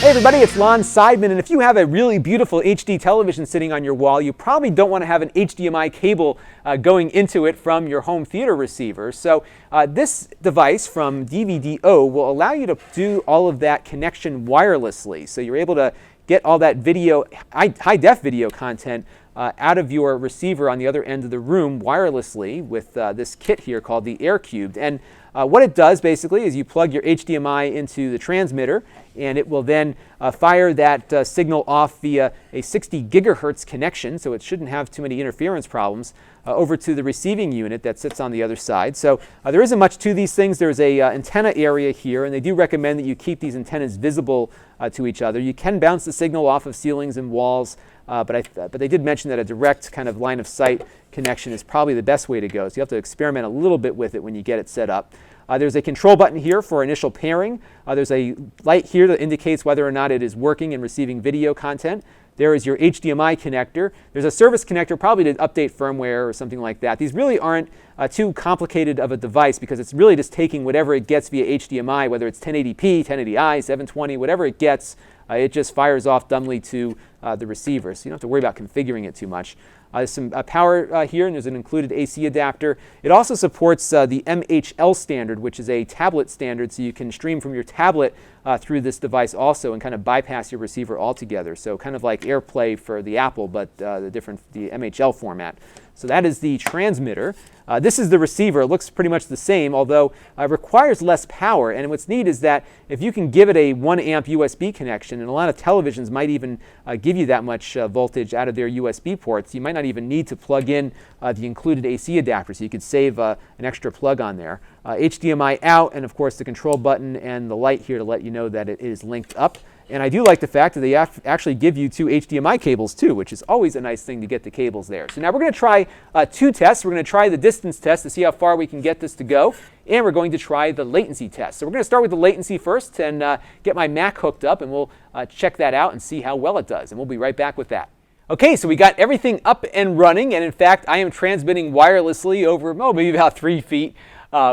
Hey everybody, it's Lon Seidman, and if you have a really beautiful HD television sitting on your wall, you probably don't want to have an HDMI cable going into it from your home theater receiver. So this device from DVDO will allow you to do all of that connection wirelessly. So you're able to get all that video, high-def video content out of your receiver on the other end of the room wirelessly with this kit here called the AIR3. And what it does basically is you plug your HDMI into the transmitter, and it will then fire that signal off via a 60 gigahertz connection, so it shouldn't have too many interference problems, over to the receiving unit that sits on the other side. So there isn't much to these things. There's a antenna area here, and they do recommend that you keep these antennas visible to each other. You can bounce the signal off of ceilings and walls, but they did mention that a direct kind of line of sight connection is probably the best way to go. So you have to experiment a little bit with it when you get it set up. There's a control button here for initial pairing. There's a light here that indicates whether or not it is working and receiving video content. There is your HDMI connector. There's a service connector, probably to update firmware or something like that. These really aren't too complicated of a device because it's really just taking whatever it gets via HDMI, whether it's 1080p, 1080i, 720, whatever it gets, it just fires off dumbly to the receiver. So you don't have to worry about configuring it too much. There's some power here, and there's an included AC adapter. It also supports the MHL standard, which is a tablet standard, so you can stream from your tablet through this device also and kind of bypass your receiver altogether. So kind of like AirPlay for the Apple, but the MHL format. So that is the transmitter. This is the receiver. It looks pretty much the same, although it requires less power. And what's neat is that if you can give it a 1 amp USB connection, and a lot of televisions might even give you that much voltage out of their USB ports, you might not even need to plug in the included AC adapter, so you could save an extra plug on there. HDMI out, and of course the control button and the light here to let you know that it is linked up. And I do like the fact that they actually give you 2 HDMI cables too, which is always a nice thing to get the cables there. So now we're going to try 2 tests. We're going to try the distance test to see how far we can get this to go, and we're going to try the latency test. So we're going to start with the latency first and get my Mac hooked up, and we'll check that out and see how well it does. And we'll be right back with that. Okay, so we got everything up and running, and in fact I am transmitting wirelessly over maybe about 3 feet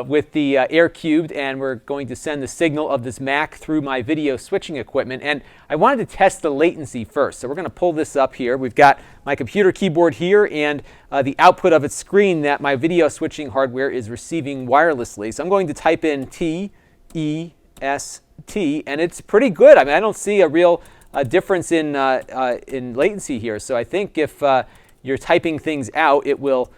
with the AIR3, and we're going to send the signal of this Mac through my video switching equipment. And I wanted to test the latency first, so we're going to pull this up here. We've got my computer keyboard here and the output of its screen that my video switching hardware is receiving wirelessly. So I'm going to type in TEST, and it's pretty good. I mean, I don't see a real difference in latency here. So I think if you're typing things out, it will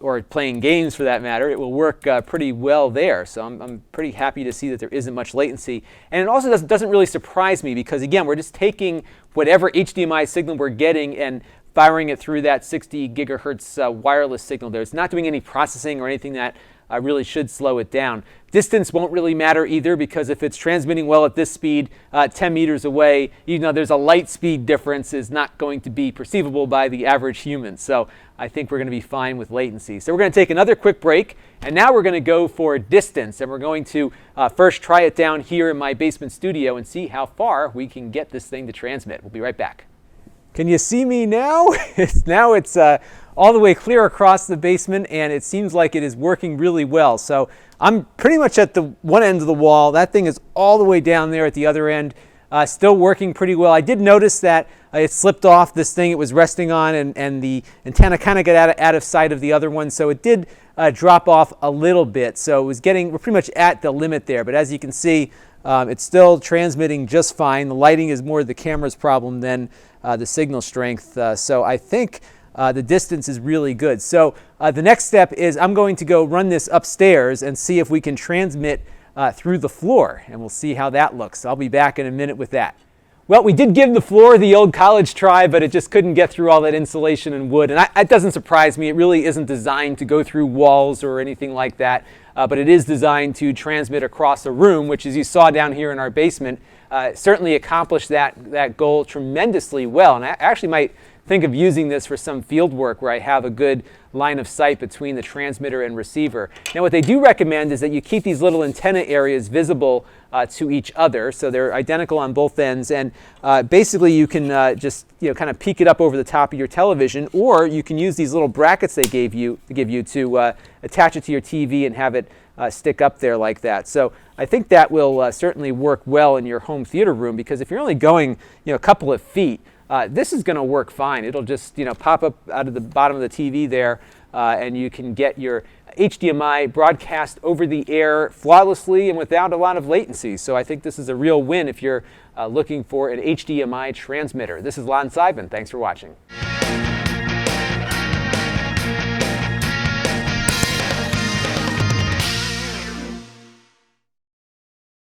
or playing games for that matter, it will work pretty well there. So I'm pretty happy to see that there isn't much latency. And it also doesn't really surprise me because, again, we're just taking whatever HDMI signal we're getting and firing it through that 60 gigahertz wireless signal there. It's not doing any processing or anything that really should slow it down. Distance won't really matter either because if it's transmitting well at this speed 10 meters away, even though there's a light speed difference, is not going to be perceivable by the average human. So I think we're going to be fine with latency. So we're going to take another quick break, and now we're going to go for distance, and we're going to first try it down here in my basement studio and see how far we can get this thing to transmit. We'll be right back. Can you see me now? Now it's all the way clear across the basement, and it seems like it is working really well. So I'm pretty much at the one end of the wall. That thing is all the way down there at the other end, still working pretty well. I did notice that it slipped off this thing it was resting on, and the antenna kind of got out of sight of the other one, so it did drop off a little bit. So we're pretty much at the limit there, but as you can see, it's still transmitting just fine. The lighting is more the camera's problem than the signal strength. So I think the distance is really good. So the next step is I'm going to go run this upstairs and see if we can transmit through the floor, and we'll see how that looks. I'll be back in a minute with that. Well, we did give the floor the old college try, but it just couldn't get through all that insulation and wood. And that doesn't surprise me. It really isn't designed to go through walls or anything like that. But it is designed to transmit across a room, which, as you saw down here in our basement, certainly accomplished that goal tremendously well. And I actually might think of using this for some field work where I have a good line of sight between the transmitter and receiver. Now what they do recommend is that you keep these little antenna areas visible to each other, so they're identical on both ends, and basically you can just kind of peek it up over the top of your television, or you can use these little brackets they give you to attach it to your TV and have it stick up there like that. So I think that will certainly work well in your home theater room, because if you're only going a couple of feet, this is going to work fine. It'll just pop up out of the bottom of the TV there, and you can get your HDMI broadcast over the air flawlessly and without a lot of latency. So I think this is a real win if you're looking for an HDMI transmitter. This is Lon Seidman. Thanks for watching.